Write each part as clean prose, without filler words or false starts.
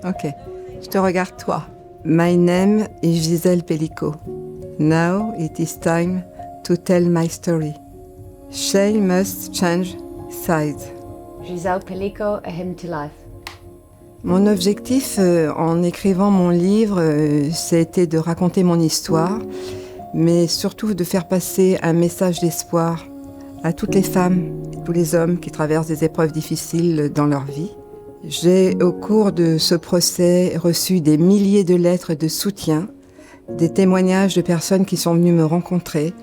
Ok, je te regarde toi. My name is Gisèle Pellico. Now it is time to tell my story. She must change sides. Gisèle Pellico, A Hymn to Life. Mon objectif en écrivant mon livre, c'était de raconter mon histoire, mais surtout de faire passer un message d'espoir à toutes les femmes et tous les hommes qui traversent des épreuves difficiles dans leur vie. J'ai, au cours de ce procès, reçu des milliers de lettres de soutien, des témoignages de personnes qui sont venues me rencontrer,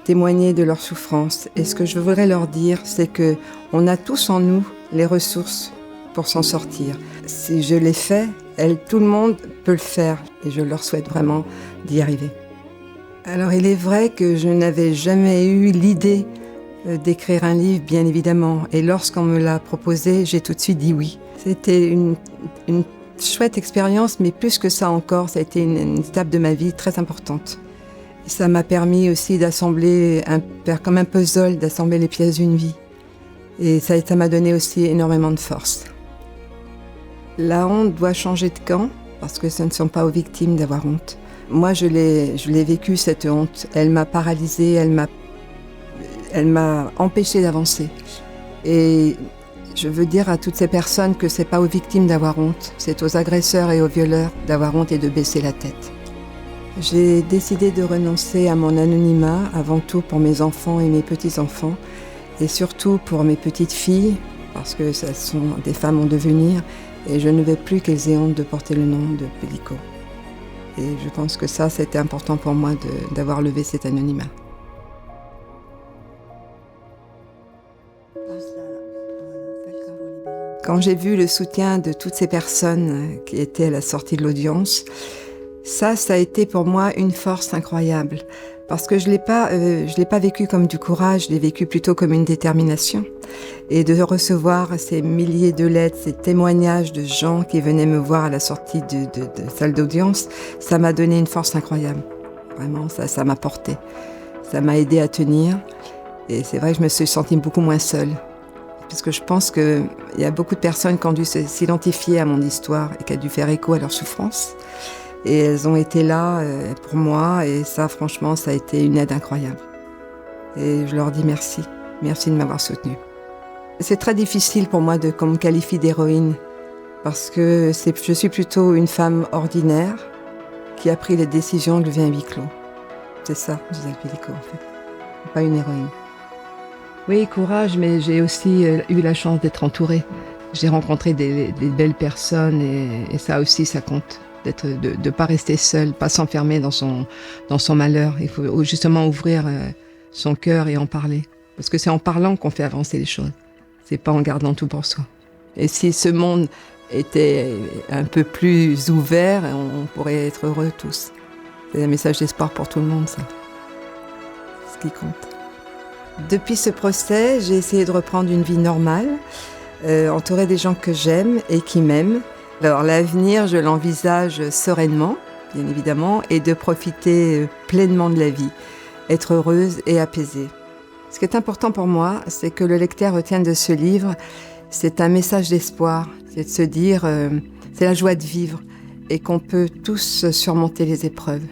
témoigner de leur souffrance. Et ce que je voudrais leur dire, c'est qu'on a tous en nous les ressources pour s'en sortir. Si je l'ai fait, tout le monde peut le faire et je leur souhaite vraiment d'y arriver. Alors il est vrai que je n'avais jamais eu l'idée d'écrire un livre, bien évidemment. Et lorsqu'on me l'a proposé, j'ai tout de suite dit oui. C'était une chouette expérience, mais plus que ça encore, ça a été une étape de ma vie très importante. Et ça m'a permis aussi d'assembler, comme un puzzle, d'assembler les pièces d'une vie. Et ça m'a donné aussi énormément de force. La honte doit changer de camp, parce que ce ne sont pas aux victimes d'avoir honte. Moi, je l'ai vécue, cette honte. Elle m'a paralysée, elle m'a empêchée d'avancer. Et je veux dire à toutes ces personnes que c'est pas aux victimes d'avoir honte, c'est aux agresseurs et aux violeurs d'avoir honte et de baisser la tête. J'ai décidé de renoncer à mon anonymat, avant tout pour mes enfants et mes petits-enfants, et surtout pour mes petites filles, parce que ce sont des femmes en devenir, et je ne veux plus qu'elles aient honte de porter le nom de Pellico. Et je pense que ça, c'était important pour moi d'avoir levé cet anonymat. Quand j'ai vu le soutien de toutes ces personnes qui étaient à la sortie de l'audience, ça a été pour moi une force incroyable. Parce que je l'ai pas vécu comme du courage, je l'ai vécu plutôt comme une détermination. Et de recevoir ces milliers de lettres, ces témoignages de gens qui venaient me voir à la sortie de salle d'audience, ça m'a donné une force incroyable. Vraiment, ça m'a porté. Ça m'a aidé à tenir. Et c'est vrai que je me suis sentie beaucoup moins seule. Parce que je pense qu'il y a beaucoup de personnes qui ont dû s'identifier à mon histoire et qui ont dû faire écho à leur souffrance. Et elles ont été là pour moi et ça, franchement, ça a été une aide incroyable. Et je leur dis merci. Merci de m'avoir soutenue. C'est très difficile pour moi qu'on me qualifie d'héroïne parce que je suis plutôt une femme ordinaire qui a pris les décisions de lever un huis clos. C'est ça, Gisèle Pellico, en fait. Pas une héroïne. Oui, courage, mais j'ai aussi eu la chance d'être entourée. J'ai rencontré des belles personnes et ça aussi, ça compte. De ne pas rester seule, pas s'enfermer dans son malheur. Il faut justement ouvrir son cœur et en parler. Parce que c'est en parlant qu'on fait avancer les choses. C'est pas en gardant tout pour soi. Et si ce monde était un peu plus ouvert, on pourrait être heureux tous. C'est un message d'espoir pour tout le monde, ça. C'est ce qui compte. Depuis ce procès, j'ai essayé de reprendre une vie normale, entourée des gens que j'aime et qui m'aiment. Alors l'avenir, je l'envisage sereinement, bien évidemment, et de profiter pleinement de la vie, être heureuse et apaisée. Ce qui est important pour moi, c'est que le lecteur retienne de ce livre, c'est un message d'espoir, c'est de se dire, c'est la joie de vivre et qu'on peut tous surmonter les épreuves.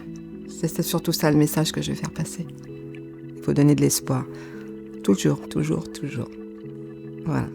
C'est surtout ça le message que je vais faire passer. Il faut donner de l'espoir. Toujours, toujours, toujours. Voilà.